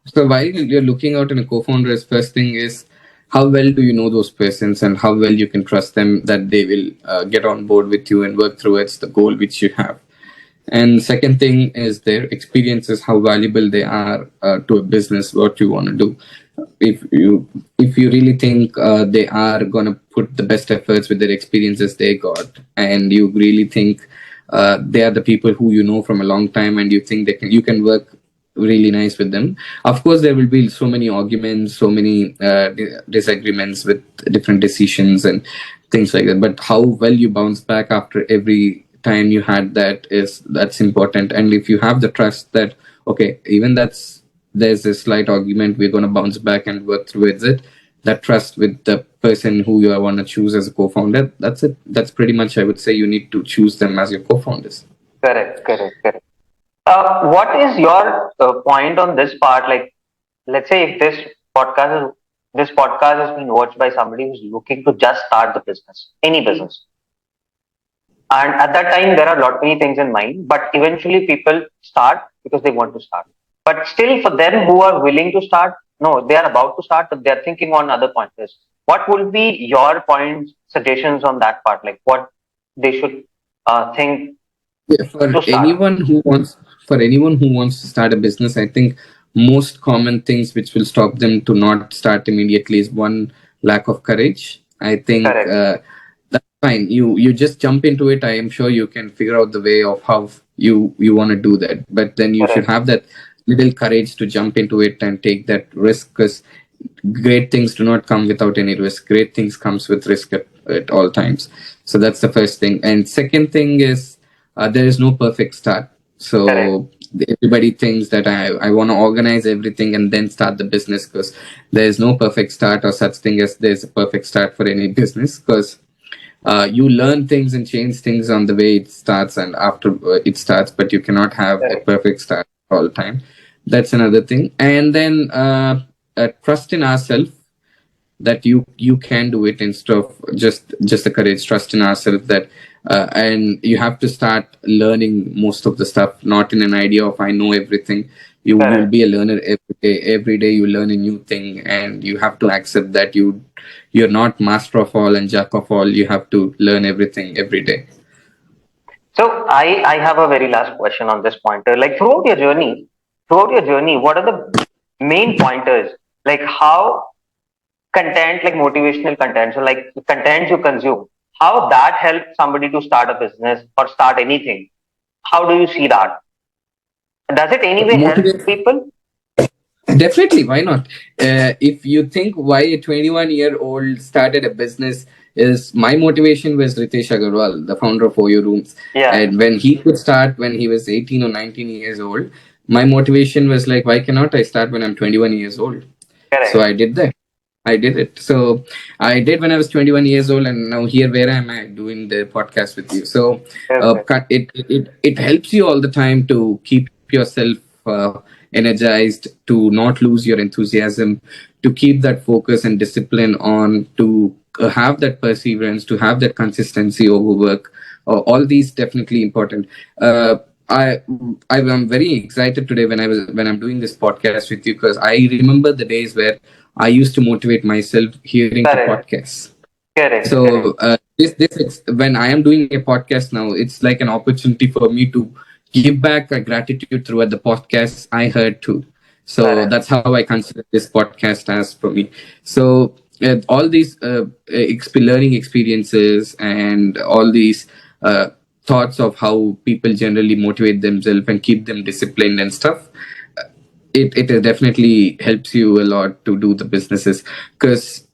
So while you're looking out in a co-founder, first thing is how well do you know those persons and how well you can trust them that they will get on board with you and work towards the goal which you have. And second thing is their experiences, how valuable they are to a business, what you want to do. If you really think they are gonna put the best efforts with their experiences they got, and you really think they are the people who you know from a long time, and you think you can work really nice with them. Of course, there will be so many arguments, so many disagreements with different decisions and things like that. But how well you bounce back after every time you had that's important. And if you have the trust that okay, even there's a slight argument, we're going to bounce back and work through it. That trust with the person who you want to choose as a co-founder, that's it. That's pretty much, I would say, you need to choose them as your co-founders. Correct, correct, correct. What is your point on this part? Like, let's say if this podcast has been watched by somebody who's looking to just start the business, any business, and at that time there are lot many things in mind, but eventually people start because they want to start. But still, for them who are willing to start, no, they are about to start, but they are thinking on other pointers. What would be your points, suggestions on that part? Like what they should think Yeah, to start? for anyone who wants to start a business, I think most common things which will stop them to not start immediately is one, lack of courage. I think Correct, that's fine. You just jump into it. I am sure you can figure out the way of how you want to do that. But then you should correct, have that little courage to jump into it and take that risk, because great things do not come without any risk. Great things comes with risk at all times. So that's the first thing. And second thing is there is no perfect start. correct, So everybody thinks that I want to organize everything and then start the business, because there is no perfect start or such thing as there's a perfect start for any business, because you learn things and change things on the way it starts and after it starts, but you cannot have a correct. perfect start all the time. That's another thing. And then trust in ourselves that you can do it, instead of just the courage. Trust in ourselves that and you have to start learning most of the stuff, not in an idea of I know everything. You'll Correct. be a learner every day. Every day you learn a new thing, and you have to accept that you're not master of all and jack of all. You have to learn everything every day. So I have a very last question on this pointer. Like throughout your journey, what are the main pointers? Like how content, like motivational content, so like the content you consume, how that helps somebody to start a business or start anything? How do you see that? Does it anyway help Motivate. people? Definitely, why not? If you think why a 21-year-old started a business, is my motivation was Ritesh Agarwal, the founder of Oyo Rooms. Yeah, And when he could start when he was 18 or 19 years old, my motivation was like, why cannot I start when I'm 21 years old? So correct, I did that. I did it. So I did when I was 21 years old, and now here where am I doing the podcast with you? So correct, it helps you all the time to keep yourself energized, to not lose your enthusiasm, to keep that focus and discipline on, to have that perseverance, to have that consistency over work. All these definitely important. I I'm very excited today when I'm doing this podcast with you, because I remember the days where I used to motivate myself hearing the correct, podcasts. correct, So correct, when I am doing a podcast now, it's like an opportunity for me to give back a gratitude throughout the podcasts I heard too. So correct. that's how I consider this podcast as for me. So all these learning experiences and all these uh, thoughts of how people generally motivate themselves and keep them disciplined and stuff, it definitely helps you a lot to do the businesses, because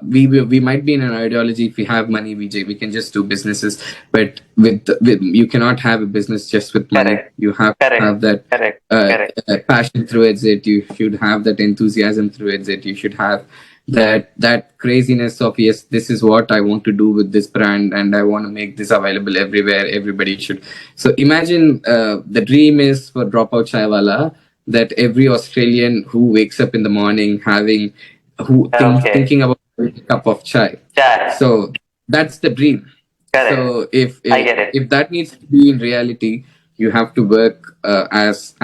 we might be in an ideology, if we have money we can just do businesses, but with you cannot have a business just with money. Correct. You have to Correct. have that Correct. Correct. passion towards it. You should have that enthusiasm towards it. You should have that craziness of, yes, this is what I want to do with this brand, and I want to make this available everywhere. Everybody should. So imagine the dream is for Dropoutchailwala, that every Australian who wakes up in the morning having Okay. thinking about a cup of chai. Chai. So that's the dream. Correct. So if I if, get it. if that needs to be in reality, you have to work as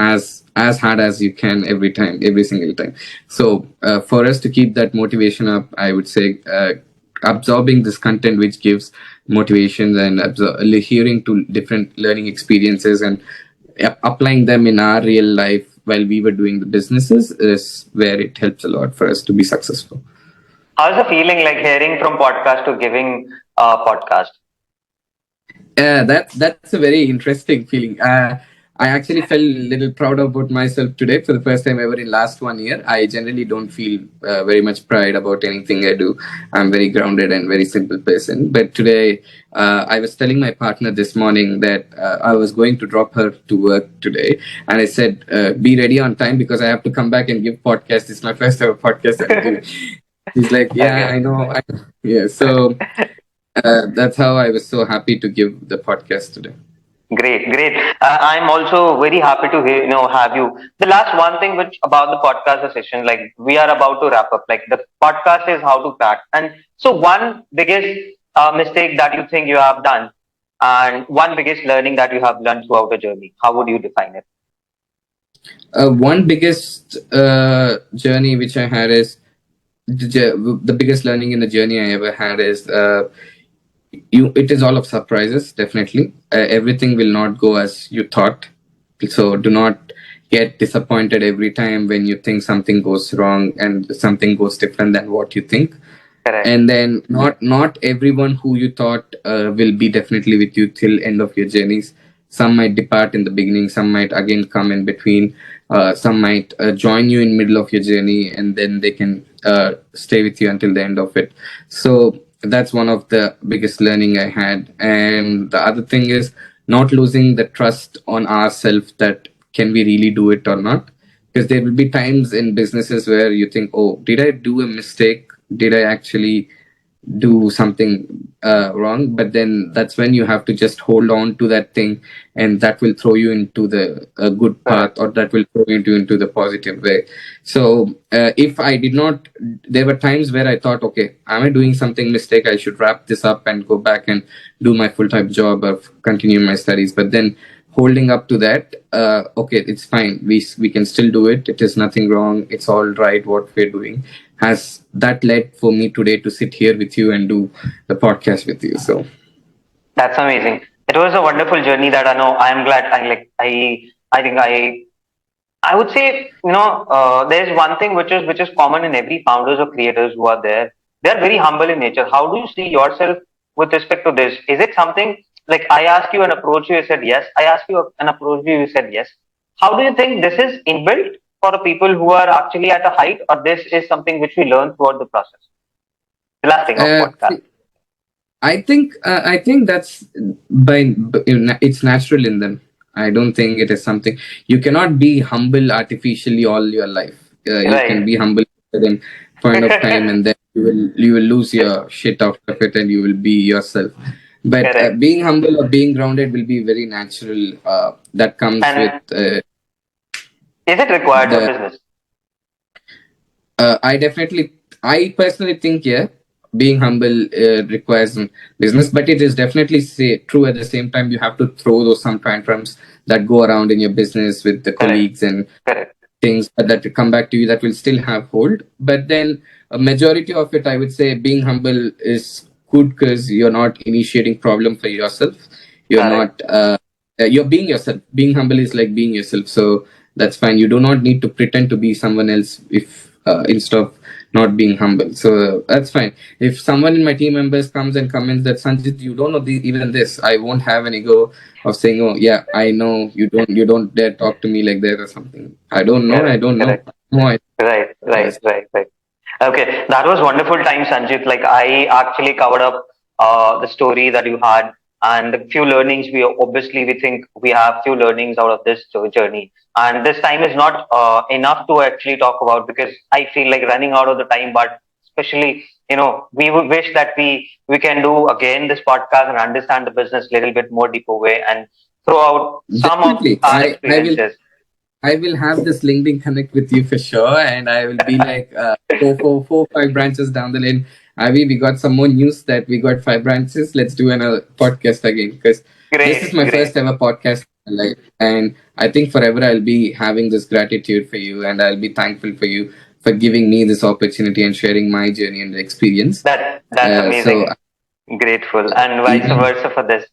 hard as you can every single time. So for us to keep that motivation up, I would say absorbing this content which gives motivations, and hearing to different learning experiences and applying them in our real life while we were doing the businesses is where it helps a lot for us to be successful. How's the feeling like hearing from podcast to giving a podcast? That's a very interesting feeling. I actually felt a little proud about myself today for the first time ever in last 1 year. I generally don't feel very much pride about anything I do. I'm very grounded and very simple person. But today, I was telling my partner this morning that I was going to drop her to work today, and I said, "Be ready on time because I have to come back and give podcast. It's my first ever podcast I'm doing." He's like, "Yeah, Okay. I know." Yeah, so. That's how I was so happy to give the podcast today. Great, great. I'm also very happy to hear, have you. The last one thing which about the podcast session, like we are about to wrap up. Like the podcast is how to crack, and so one biggest mistake that you think you have done, and one biggest learning that you have learned throughout the journey. How would you define it? One biggest journey which I had is the biggest learning in the journey I ever had is it is all of surprises. Definitely, everything will not go as you thought, so do not get disappointed every time when you think something goes wrong and something goes different than what you think. Correct. And then not everyone who you thought will be definitely with you till end of your journeys. Some might depart in the beginning, some might again come in between, some might join you in middle of your journey, and then they can stay with you until the end of it. So that's one of the biggest learning I had. And the other thing is not losing the trust on ourselves, that can we really do it or not, because there will be times in businesses where you think, oh, did I do a mistake, did I actually do something wrong? But then that's when you have to just hold on to that thing, and that will throw you into the good path, or that will throw you into the positive way. So if I did not, there were times where I thought, okay, am I doing something mistake, I should wrap this up and go back and do my full-time job or continue my studies. But then holding up to that, okay, it's fine, we can still do it, it is nothing wrong, it's all right what we're doing, has that led for me today to sit here with you and do the podcast with you. So That's amazing. It was a wonderful journey that I know. I am glad. I think I would say, there's one thing which is common in every founders or creators who are there. They are very humble in nature. How do you see yourself with respect to this? Is it something like I ask you and approach you, you said yes. I ask you and approach you, you said yes. How do you think this is inbuilt for the people who are actually at a height, or this is something which we learn throughout the process? The last thing of podcast. I think that's it's natural in them. I don't think it is something you cannot be humble artificially all your life. You can Right. be humble at a point of time, and then you will lose your shit out of it, and you will be yourself. But Correct. being humble or being grounded will be very natural. That comes with And is it required for the business? I personally think, yeah, being humble requires business, but it is definitely true at the same time. You have to throw those some tantrums that go around in your business with the Correct. colleagues and Correct. things that come back to you that will still have hold. But then a majority of it, I would say, being humble is good because you're not initiating problem for yourself. You're Correct. not. You're being yourself. Being humble is like being yourself. So that's fine. You do not need to pretend to be someone else if instead of not being humble. So that's fine. If someone in my team members comes and comments that Sanjith, you don't know even this, I won't have an ego of saying, oh yeah, I know you don't dare talk to me like that or something. I don't know. I Correct. don't know. Correct. No, I, Right. Right. yes. Right. Right. Okay, that was wonderful time, Sanjit. Like I actually covered up the story that you had and the few learnings. We think we have few learnings out of this journey, and this time is not enough to actually talk about because I feel like running out of the time. But especially, we would wish that we can do again this podcast and understand the business a little bit more deeper way and throw out some of Definitely. our I will experiences. I will have this LinkedIn connect with you for sure, and I will be like four, 5 branches down the lane. Avi, we got some more news that we got 5 branches. Let's do another podcast again because this is Great, my first great. ever podcast. Like, and I think forever I'll be having this gratitude for you, and I'll be thankful for you for giving me this opportunity and sharing my journey and experience. That's So amazing. Grateful, and vice even versa for this.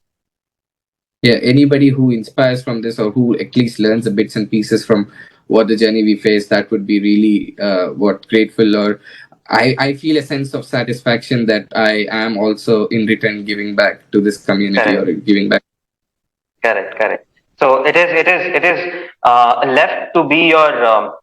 yeah, anybody who inspires from this or who at least learns the bits and pieces from what the journey we face, that would be really what grateful, or I feel a sense of satisfaction that I am also in return giving back to this community or Correct. giving back. Correct. So it is left to be your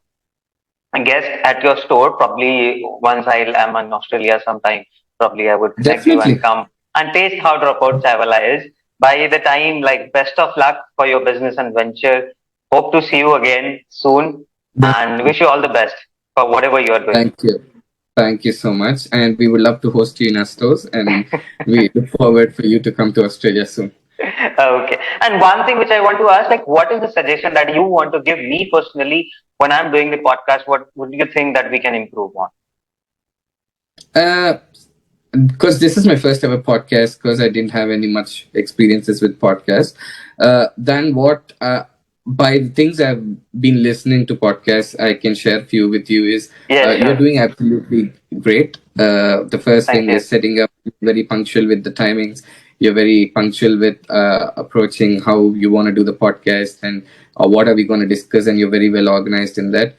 guest at your store. Probably once I am in Australia sometime, probably I would connect you and Definitely. come and taste how Dropout Chaiwala is. By the time, like, best of luck for your business and venture. Hope to see you again soon, and Definitely. wish you all the best for whatever you are doing. Thank you. Thank you so much. And we would love to host you in our stores, and we look forward for you to come to Australia soon. Okay. And one thing which I want to ask, like, what is the suggestion that you want to give me personally when I'm doing the podcast? What would you think that we can improve on? Uh, because this is my first ever podcast, because I didn't have any much experiences with podcasts. Then what by the things I've been listening to podcasts, I can share few with you is Yes, you're sure. doing absolutely great. The first Thank thing you. is setting up very punctual with the timings. You're very punctual with approaching how you want to do the podcast and what are we going to discuss, and you're very well organized in that.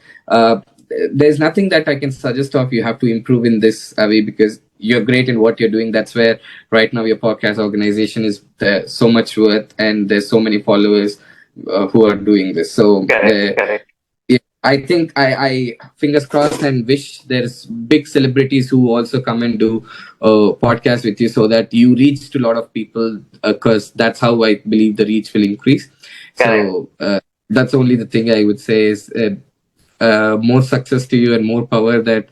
There's nothing that I can suggest of you have to improve in this, Avi, because you're great in what you're doing. That's where right now your podcast organization is so much worth, and there's so many followers who are doing this. So Correct. yeah, I think I fingers crossed and wish there's big celebrities who also come and do podcast with you, so that you reach to a lot of people, because that's how I believe the reach will increase. Correct. So that's only the thing I would say is more success to you and more power that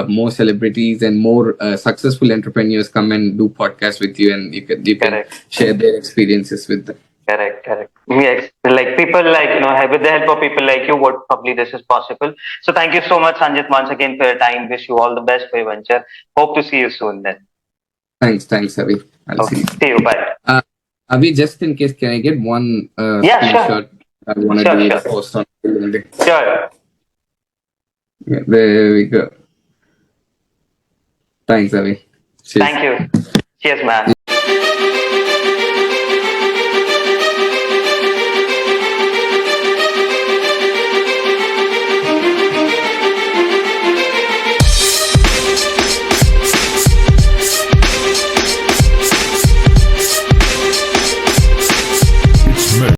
more celebrities and more successful entrepreneurs come and do podcasts with you, and you can Correct. share their experiences with them. Correct. Yes. Like people like, with the help of people like you, what probably this is possible. So thank you so much, Sanjit, once again for your time. Wish you all the best for your venture. Hope to see you soon then. Thanks, Avi. I'll see Okay. you. See you. Bye. Avi, just in case, can I get one Yeah, screenshot? I want to do the sure. post on LinkedIn. Sure. Yeah, there we go. Thanks, Avi. Cheers. Thank you. Cheers, man.